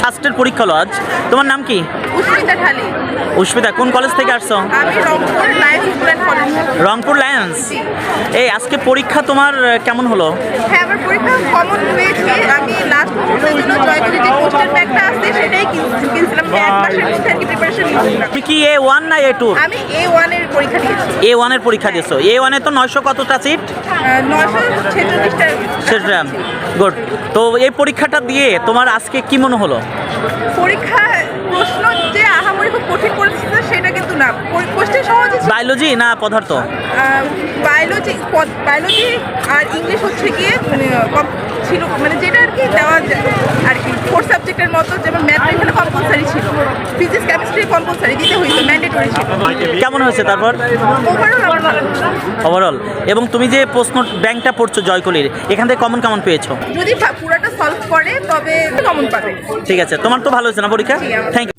ফার্স্টের পরীক্ষা হলো আজ। তোমার নাম কি? উস্মিতা ঢালি। উস্মিতা, কোন কলেজ থেকে আসছো? আমি Rangpur Lions school and college. Rangpur Lions. এই আজকে পরীক্ষা তোমার কেমন হলো? হ্যাঁ, আমার পরীক্ষা কমন পেয়েছি। আমি লাস্ট মুহূর্তের জন্য জয়পুরে যে পোস্টার ব্যাগটা আছে সেটাই কিনছিলাম, যে এক মাসের মধ্যে আর কি প্রিপারেশন নিয়েছিলাম। তুমি কি A1 না A2? আমি A1 এর পরীক্ষা দিয়েছি। A1 এর পরীক্ষা দিয়েছো। A1 এ তো 900 কতটা সিট? 946টা। সেটা গুড। তো এই পরীক্ষাটা দিয়ে তোমার আজকে কি মনে হলো? পরীক্ষা প্রশ্ন যে আহামরি খুব কঠিন পরিস্থিতি সেটা কিন্তু না, কোশ্চেন সহজ ছিল। বায়োলজি না পদার্থ? বায়োলজি আর ইংলিশ হচ্ছে গিয়ে মানে কম ছিল, মানে যেটা আর কি দেওয়া যায় আর কি। 4 সাবজেক্টের মতো, যেমন ম্যাথ এখানে কম্পালসারি ছিল, ফিজিক্স কেমিস্ট্রি কম্পালসারি দিতে হইতো, ম্যান্ডেটরি ছিল। কেমন হয়েছে তারপর? ওভারঅল আমার ভালো ছিল। ওভারঅল। এবং তুমি যে প্রশ্ন ব্যাংকটা পড়ছো জয়কলির, এখান থেকে কমন কেমন পেয়েছো? যদি পুরোটা সলভ করে তবে কমন পাবে। ঠিক আছে, তোমার তো ভালো হয়েছে না পরীক্ষা? Thank you.